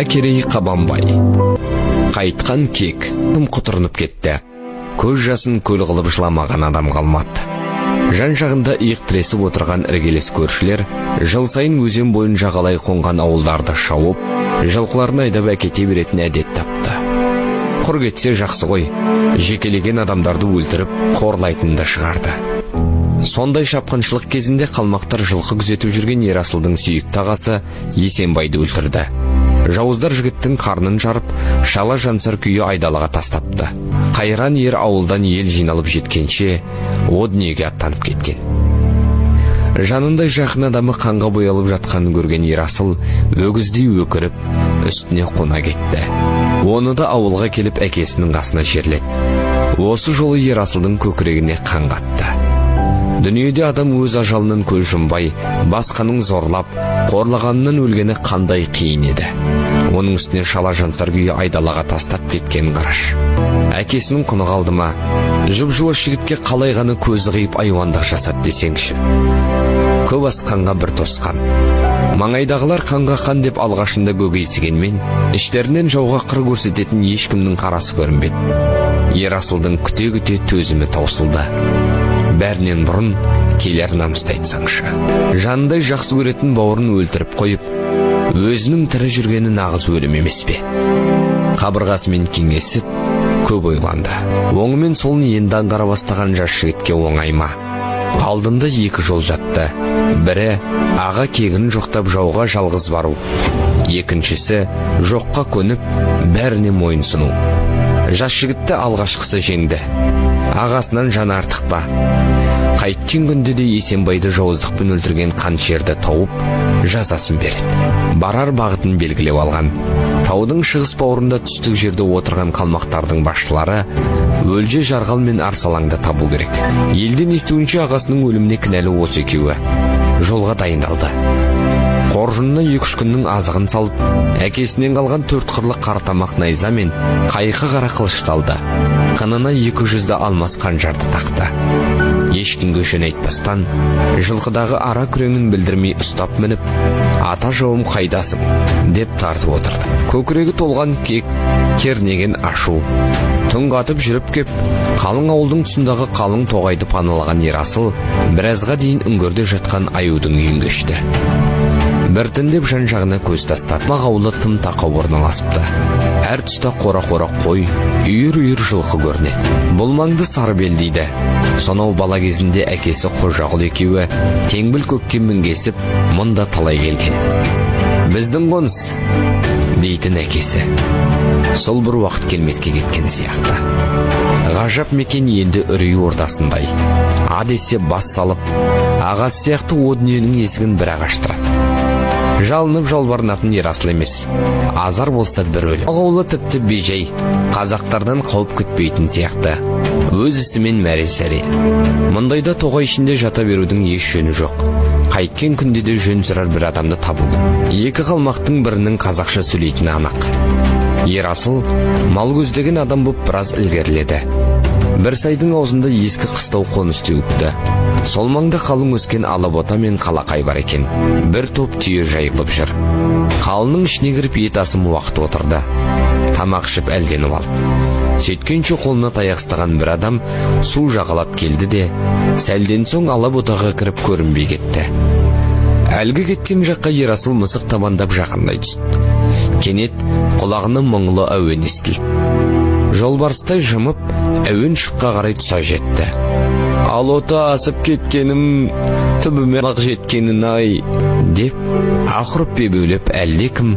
Керей Қабанбай. Қайтқан кек тым құтырынып кетті. Көз жасын көл қылып жыламаған адам қалмады. Жан жағында иық тіресіп отырған іргелес көршілер жыл сайын өзен бойын жағалай қонған ауылдарды шауып, жылқыларын айдап әкете беретін әдет тапты. Құр кетсе жақсы ғой, жекелеген адамдарды өлтіріп, қорлайтынды шығарды. Сондай шапқыншылық кезінде қалмақтар жылқы күзетіп жүрген Ерасылдың сүйікті ағасы Есенбайды өлтірді. Жауыздар жігіттің қарнын жарып, шала жансар күйі айдалаға тастапты. Қайран ер ауылдан ел жиналып жеткенше, о дүниеге аттанып кеткен. Жанындай жақын адамы қанға боялып жатқанын көрген Ерасыл өгіздей өкіріп, үстіне қона кетті. Оны да ауылға келіп әкесінің қасына жерледі. Осы жолы Ерасылдың көкірегіне қан қатты. Дүниеде адам өз ажалынан көз жұмбай, басқаның зорлап, қорлағанынан өлгені қандай қиын еді. Оның үстіне шала жансар күйі айдалаға тастап кеткен қараш. Әкесінің құны қалды ма? Жұп-жуас жігітке қалай ғана көзі қиып айуандық жасады десеңші. Көп асқанға бір тосқан. Маңайдағылар қанға қан деп алғашында гөгейсігенмен, іштерінен жауға қыр көрсететін ешкімнің қарасы көрінбеді. Ерасылдың күте-күте төзімі таусылды. Бәрінен бұрын келер намысты айтсаңшы. Жанындай жақсы көретін бауырын өлтіріп қойып, өзінің тірі жүргені нағыз өлім емес пе? Қабырғасымен кеңесіп, көп ойланды. Оңы мен солын енді аңғара бастаған жас жігітке оңай ма? Алдында екі жол жатты. Бірі аға кегін жоқтап жауға жалғыз бару. Екіншісі жоққа көніп, бәріне мойынсыну. Жас жігітті алғашқысы жеңді. Ағасынан жаны артық па? Қайткен күнде де Есенбайды жауыздықпен өлтірген қаншерді тауып, жазасын береді. Барар бағытын белгілеп алған. Таудың шығыс бауырында түстік жерде отырған қалмақтардың басшылары Өлже Жарғал мен Арсалаңды табу керек. Елден естуінше ағасының өліміне кінәлі осы екеуі. Жолға дайындалды. Қоржынына 2-3 күннің азығын салып, әкесінен қалған 4 қырлы қартамақ найза мен қайқы қара қылышталды. Қынына 200-ді алмас қанжарды тақты. Ешкімге жөн айтпастан, жылқыдағы ара күреңін білдірмей ұстап мініп, ата жауым қайдасың деп тартып отырды. Көкірегі толған кек, кернеген ашу. Түн қатып жүріп кеп, қалың ауылдың тұсындағы қалың тоғайды паналаған Ерасыл біразға дейін үңгірде жатқан аюдың үйін кешті. Біртіндеп жан жағына көз тастады. Ауылы тым тақау орналасыпты. Әр тұста қора-қора қой, үйір-үйір жылқы көрінеді. Бұл маңды Сарыбел дейді. Сонау бала кезінде әкесі Қожағұл екеуі теңбіл көкке мінгесіп, мұнда талай келген. Біздің қоныс дейтін әкесі. Сол бір уақыт келмеске кеткен сияқты. Ғажап мекен енді үрей ордасындай. Адесе бас салып, ағасы сияқты о дүниенің есігін бір-ақ аштырады. Жалынып жалбарынатын Ерасыл емес, азар болса бір өлім. Ауылы тіпті бейжай, қазақтардан қауіп күтпейтін сияқты. Өз ісімен мәре-сәре. Мұндайда тоғай ішінде жата берудің еш жөні жоқ. Қайткен күнде де жөн сұрар бір адамды табу. Екі қалмақтың бірінің қазақша сөйлейтіні анық. Ерасыл мал көздеген адам боп біраз ілгеріледі. Бір сайдың аузында ескі қыстау қоныс теуіпті. Сол маңда қалың өскен алабота мен қалақай бар екен. Бір топ түйе жайылып жүр. Қалының ішіне кіріп ет асым уақыт отырды. Тамақ ішіп әлденіп алды. Сөйткенше қолына таяқ ұстаған бір адам су жағалап келді де, сәлден соң алаботаға кіріп көрінбей кетті. Әлгі кеткен жаққа Ерасыл мысық табандап жақындай түсті. Кенет құлағына мұңлы әуен естілді. Жолбарыстай жымып, әуен шыққа қарай тұса жетті. Алота асып кеткенім, түбіме ақ жеткенін ай, деп ақырып бебеулеп әлде кім,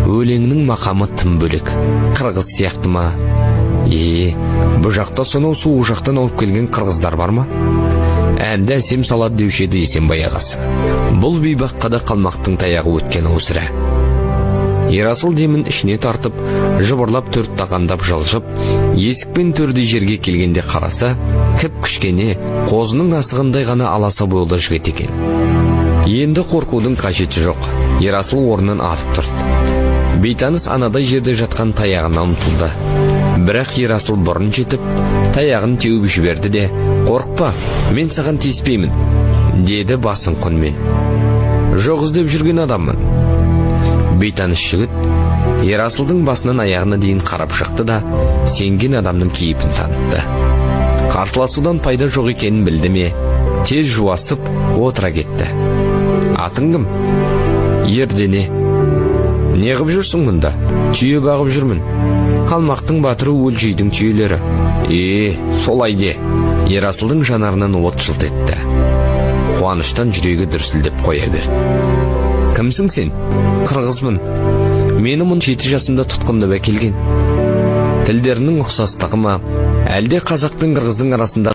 өлеңнің мақамы тым бөлек. Қырғыз сияқты ма? Бұл жақта сонау су жақтан ауып келген қырғыздар бар ма? Әнді әсем салады деуші еді Есенбай ағасы. Бұл бейбаққа да қалмақтың таяғы өткен аусыра. Ерасыл демін ішіне тартып, жыбырлап төрт тағандап жылжып, есікпен төрдей жерге келгенде қараса, кіп-кішкене, қозының асығындай ғана аласа бойлы жігіт екен. Енді қорқудың қажеті жоқ. Ерасыл орнынан атып тұрды. Бейтаныс анадай жерде жатқан таяғына ұмтылды. Бірақ Ерасыл бұрын жетіп, таяғын теуіп жіберді де, «Қорықпа, мен саған тиіспеймін», деді басын құнмен. «Жоқ іздеп жүрген адаммын». Бейтаныс жігіт Ерасылдың басынан аяғына дейін қарап шықты да сенген адамның кейпін танытты. Қарсыласудан пайда жоқ екенін білді ме, тез жуасып отыра кетті. Атың кім? Ердене. Не қып жүрсің мұнда? Түйе бағып жүрмін. Қалмақтың батыры өлжейдің түйелері. Солай де. Ерасылдың жанарынан от жылт етті. Қуаныштан жүрегі дүрсілдеп қоя берді. Кімсің сен? Қырғызмын. Мені 7 жасымда тұтқындап әкелген. Тілдерінің ұқсастығы ма, әлде қазақ пен қырғыздың арасында